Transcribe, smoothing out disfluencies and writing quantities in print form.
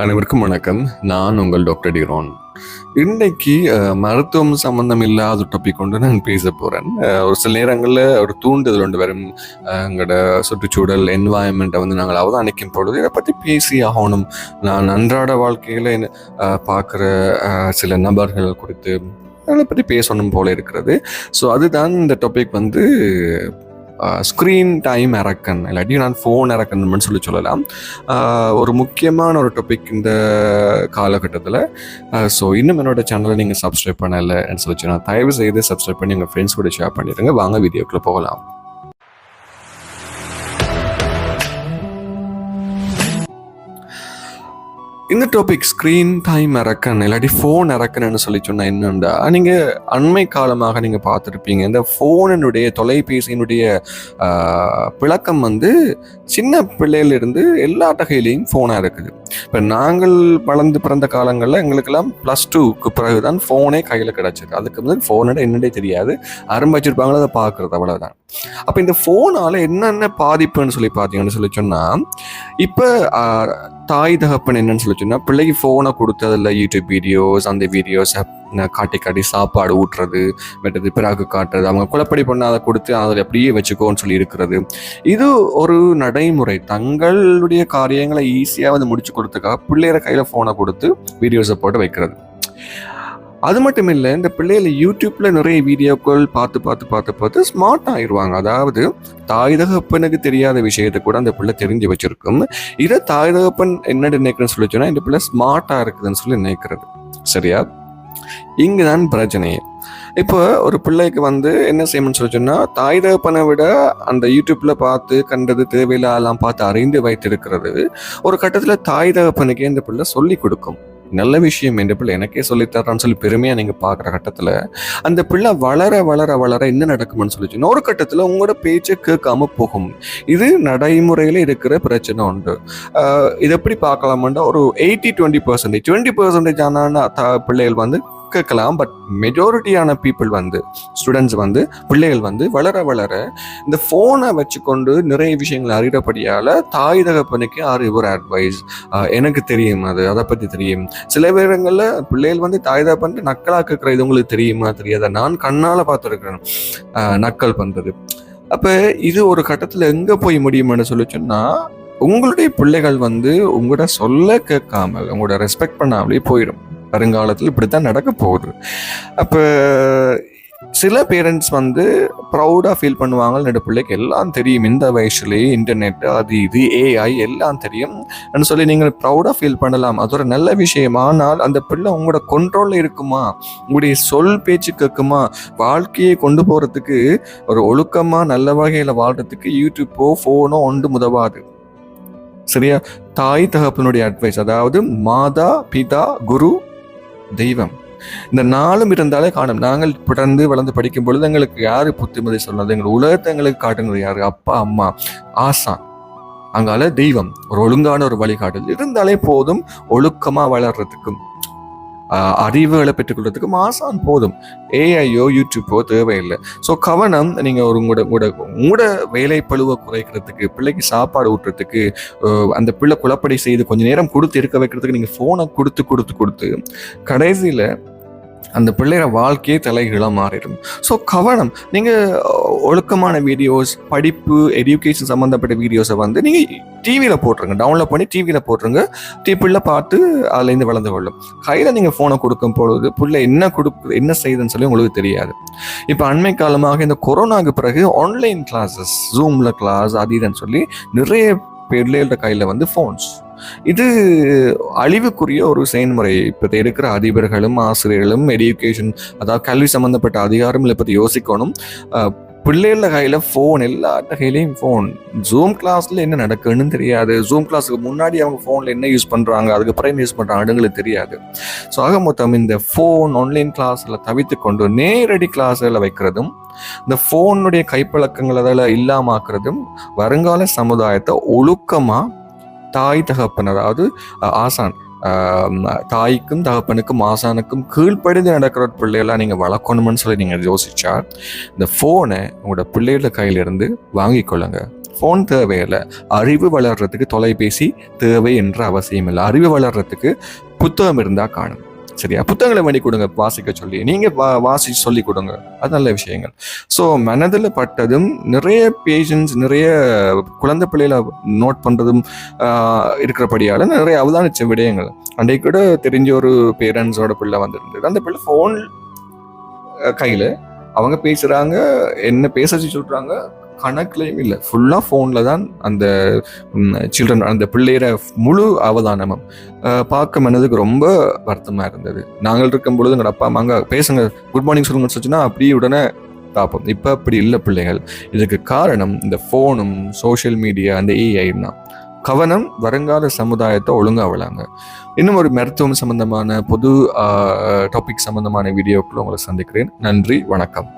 அனைவருக்கும் வணக்கம். நான் உங்கள் டாக்டர் டிரோன். இன்னைக்கு மருத்துவம் சம்பந்தம் இல்லாத டாபிக் கொண்டு நான் பேச போறேன். ஒரு சில நேரங்களில் ஒரு தூண்டுதல் ஒன்று வரும். எங்களோட சுற்றுச்சூழல் என்வாயன்மெண்ட்டை நாங்கள் அவதானிக்கும் பொழுது இதை பற்றி பேசி ஆகணும். நான் அன்றாட வாழ்க்கையில் பார்க்குற சில நபர்கள் குறித்து அதை பற்றி பேசணும் போல இருக்கிறது. ஸோ அதுதான் இந்த டாபிக் ஸ்க்ரீன் டைம் அரக்கன், இல்லாட்டி நான் ஃபோன் அரக்கன் சொல்லலாம். ஒரு முக்கியமான ஒரு டாபிக் இந்த காலகட்டத்தில். ஸோ இன்னும் என்னோட சேனலை நீங்கள் சப்ஸ்கிரைப் பண்ணலைன்னு சொல்லிச்சு நான் தயவு செய்து சப்ஸ்கிரைப் பண்ணி உங்கள் ஃப்ரெண்ட்ஸ் கூட ஷேர் பண்ணிடுங்க. வாங்க வீடியோக்குள்ளே போகலாம். இந்த டாபிக் ஸ்க்ரீன் டைம் அரக்கன் இல்லாட்டி ஃபோன் அரக்கன்னு சொல்லி சொன்னால் என்னண்டா, நீங்கள் அண்மை காலமாக நீங்கள் பார்த்துருப்பீங்க இந்த ஃபோனினுடைய தொலைபேசியினுடைய விளக்கம் சின்ன பிள்ளையிலிருந்து எல்லா கையிலையும் ஃபோனாக இருக்குது. இப்போ நாங்கள் வளர்ந்து பிறந்த காலங்களில் எங்களுக்கெல்லாம் +2க்கு பிறகு தான் ஃபோனே கையில் கிடச்சிது. அதுக்கு ஃபோனோட என்னடே தெரியாது, ஆரம்பிச்சிருப்பாங்களோ அதை பார்க்குறது அவ்வளோதான். அப்போ இந்த ஃபோனால் என்னென்ன பாதிப்புன்னு சொல்லி பார்த்தீங்கன்னு சொன்னால், இப்போ தாய் தகப்பன் என்னன்னு சொல்லி சொன்னால், பிள்ளைக்கு ஃபோனை கொடுத்து அதில் யூடியூப் வீடியோஸ், அந்த வீடியோஸை காட்டி சாப்பாடு ஊட்டுறது, மற்றது பிறகு காட்டுறது, அவங்க குழப்படி பண்ண அதை கொடுத்து அதில் அப்படியே வச்சுக்கோன்னு சொல்லி இருக்கிறது. இது ஒரு நடைமுறை. தங்களுடைய காரியங்களை ஈஸியாக முடிச்சு கொடுத்துக்காக பிள்ளைகிற கையில் ஃபோனை கொடுத்து வீடியோஸை போட்டு வைக்கிறது. அது மட்டும் இல்லை, இந்த பிள்ளைகளை யூடியூப்ல நிறைய வீடியோக்கள் பார்த்து ஸ்மார்ட் ஆயிடுவாங்க. அதாவது தாய் தகப்பனுக்கு தெரியாத விஷயத்தை கூட அந்த பிள்ளை தெரிஞ்சு வச்சிருக்கும். இதை தாய் தகப்பன் என்ன நினைக்கிறேன்னு சொல்லி சொன்னா, இந்த பிள்ளை ஸ்மார்ட்டா இருக்குதுன்னு சொல்லி நினைக்கிறது. சரியா? இங்குதான் பிரச்சனையே. இப்போ ஒரு பிள்ளைக்கு என்ன செய்யணும்னு சொல்லி சொன்னா, தாய் தகப்பனை விட அந்த யூடியூப்ல பார்த்து கண்டது தேவையில்லாம் பார்த்து அறிந்து வைத்திருக்கிறது ஒரு கட்டத்துல தாய் தகப்பனுக்கே இந்த பிள்ளை சொல்லி கொடுக்கும். நல்ல விஷயம் என்ற பிள்ளை எனக்கே சொல்லித்தரான்னு சொல்லி பெருமையா நீங்க பாக்குற கட்டத்துல அந்த பிள்ளை வளர வளர வளர என்ன நடக்கும்னு சொல்லிச்சுன்னா, ஒரு கட்டத்துல உங்களோட பேச்சை கேட்காம போகும். இது நடைமுறையில இருக்கிற பிரச்சனை உண்டு. இது எப்படி பார்க்கலாம்னா, ஒரு 80-20% ஆன பிள்ளைகள் கேட்கலாம். பட் மெஜாரிட்டியான பீப்புள் ஸ்டூடெண்ட்ஸ் பிள்ளைகள் வளர வளர இந்த ஃபோனை வச்சுக்கொண்டு நிறைய விஷயங்கள் அறிகிறபடியால தாய் தகப்பனுக்கு ஒரு அட்வைஸ் எனக்கு தெரியும், அதை பற்றி தெரியும். சில நேரங்களில் பிள்ளைகள் தாய் தகப்பன் நக்கலாக கேட்குற இது உங்களுக்கு தெரியுமா தெரியாத, நான் கண்ணால் பார்த்துருக்கிறேன் நக்கல் பண்ணுறது. அப்போ இது ஒரு கட்டத்தில் எங்கே போய் முடியும்னு சொல்லி சொன்னால், உங்களுடைய பிள்ளைகள் உங்களோட சொல்ல கேட்காமல் உங்களோட ரெஸ்பெக்ட் பண்ணாமலே போயிடும். வருங்காலத்தில் இப்படித்தான் நடக்க போகுது. அப்போ சில பேரண்ட்ஸ் ப்ரௌடாக ஃபீல் பண்ணுவாங்க, என்னோட பிள்ளைக்கு எல்லாம் தெரியும், இந்த வயசுலேயே இன்டர்நெட் அது இது ஏஐ எல்லாம் தெரியும் சொல்லி நீங்கள் ப்ரௌடாக ஃபீல் பண்ணலாம். அது ஒரு நல்ல விஷயம். ஆனால் அந்த பிள்ளை உங்களோட கண்ட்ரோலில் இருக்குமா, உங்களுடைய சொல் பேச்சு கேட்குமா, வாழ்க்கையை கொண்டு போகிறதுக்கு ஒரு ஒழுக்கமாக நல்ல வகையில் வாழ்கிறதுக்கு யூடியூப்போ ஃபோனோ ஒன்று உதவாது. சரியா? தாய் தகப்பனுடைய அட்வைஸ், அதாவது மாதா பிதா குரு தெய்வம், இந்த 4 இருந்தாலே காணும். நாங்கள் பிறந்து வளர்ந்து படிக்கும் பொழுது எங்களுக்கு யாரு புத்திமதி சொன்னது, எங்கள் உலகத்தை எங்களுக்கு காட்டுனது யாரு? அப்பா அம்மா, ஆசான், அங்கால தெய்வம். ஒரு ஒழுங்கான ஒரு வழிகாட்டுதல் இருந்தாலே போதும். ஒழுக்கமா வளர்றதுக்கும் அறிவுகளை பெற்றுக்கொள்றதுக்கும் ஆசான் போதும். ஏஐயோ யூடியூப்போ தேவையில்லை. ஸோ கவனம். நீங்கள் உங்களோட வேலை பழுவை குறைக்கிறதுக்கு, பிள்ளைக்கு சாப்பாடு ஊட்டுறதுக்கு, அந்த பிள்ளை குழப்படி செய்து கொஞ்சம் நேரம் கொடுத்து இருக்க வைக்கிறதுக்கு நீங்கள் ஃபோனை கொடுத்து கடைசியில் அந்த பிள்ளையோட வாழ்க்கையே தலைகீழாக மாறிடும். ஸோ கவனம். நீங்கள் ஒழுக்கமான வீடியோஸ், படிப்பு, எஜுகேஷன் சம்மந்தப்பட்ட வீடியோஸை நீங்கள் டிவியில் போட்டுருங்க, டவுன்லோட் பண்ணி டிவியில் போட்டுருங்க. பிள்ளை பார்த்து அதுலேருந்து வளர்ந்து கொள்ளும். கையில் நீங்கள் ஃபோனை கொடுக்கும் பொழுது பிள்ளை என்ன செய்யுதுன்னு சொல்லி உங்களுக்கு தெரியாது. இப்போ அண்மை காலமாக இந்த கொரோனாவுக்கு பிறகு ஆன்லைன் கிளாஸஸ், ஜூமில் கிளாஸ் அது இதுன்னு சொல்லி நிறைய பிள்ளைகளோட கையில் ஃபோன்ஸ். இது அழிவுக்குரிய ஒரு செயல்முறை. இப்போ இருக்கிற அதிபர்களும் ஆசிரியர்களும் எஜுகேஷன், அதாவது கல்வி சம்பந்தப்பட்ட அதிகாரங்களை பற்றி யோசிக்கணும். பிள்ளைகள கையில் ஃபோன், எல்லாத்த கையிலையும் ஃபோன். ஜூம் கிளாஸில் என்ன நடக்குன்னு தெரியாது. ஜூம் கிளாஸுக்கு முன்னாடி அவங்க ஃபோனில் என்ன யூஸ் பண்ணுறாங்க, அதுக்கப்புறம் என்ன யூஸ் பண்ணுறாங்க அதுங்களுக்கு தெரியாது. ஸோ ஆக மொத்தம் இந்த ஃபோன் ஆன்லைன் கிளாஸில் தவிர்த்து கொண்டு நேரடி கிளாஸில் வைக்கிறதும், இந்த ஃபோனுடைய கைப்பழக்கங்கள் அதில் இல்லாமாக்குறதும் வருங்கால சமுதாயத்தை ஒழுக்கமாக தாய் தகப்பன், அதாவது ஆசான், தாய்க்கும் தகப்பனுக்கும் ஆசானுக்கும் கீழ்ப்படிந்து நடக்கிற பிள்ளைகளாக நீங்கள் வளர்க்கணும்னு சொல்லி நீங்கள் யோசிச்சா, இந்த ஃபோனை உங்களோட பிள்ளைகள கையிலிருந்து வாங்கிக்கொள்ளுங்க. ஃபோன் தேவையில்லை. அறிவு வளர்றதுக்கு தொலைபேசி தேவை என்ற அவசியம் இல்லை. அறிவு வளர்றதுக்கு புத்தகம் இருந்தால் காணும். சரியா? புத்தகங்களை வேண்டி கொடுங்க வாசிக்க சொல்லி, நீங்கள் வாசி சொல்லி கொடுங்க. அது நல்ல விஷயங்கள். ஸோ மனதில் பட்டதும் நிறைய பேஷன்ஸ், நிறைய குழந்தை பிள்ளைகளை நோட் பண்ணுறதும் இருக்கிறபடியால் நிறைய அவதானிச்ச விடயங்கள். அன்றைக்கு கூட தெரிஞ்ச ஒரு பேரண்ட்ஸோட பிள்ளை வந்துருந்தது. அந்த பிள்ளை ஃபோன் கையில் அவங்க பேசுகிறாங்க, என்ன பேச சொல்கிறாங்க, கணக்குலையும் இல்லை, ஃபுல்லாக ஃபோனில் தான் அந்த சில்ட்ரன், அந்த பிள்ளையர முழு அவதானமும் பார்க்க மனதுக்கு ரொம்ப வருத்தமாக இருந்தது. நாங்கள் இருக்கும் பொழுது எங்கள் அப்பா அம்மா அங்கே பேசுங்க, குட் மார்னிங் சொல்லுங்கன்னு சொல்லிச்சுன்னா அப்படியே உடனே பார்ப்போம். இப்போ அப்படி இல்லை பிள்ளைகள். இதுக்கு காரணம் இந்த ஃபோனும் சோஷியல் மீடியா, அந்த ஏஐ தான். கவனம், வருங்கால சமுதாயத்தை ஒழுங்காக விளாங்க. இன்னும் ஒரு மருத்துவம் சம்பந்தமான பொது டாபிக் சம்பந்தமான வீடியோக்களை உங்களை சந்திக்கிறேன். நன்றி, வணக்கம்.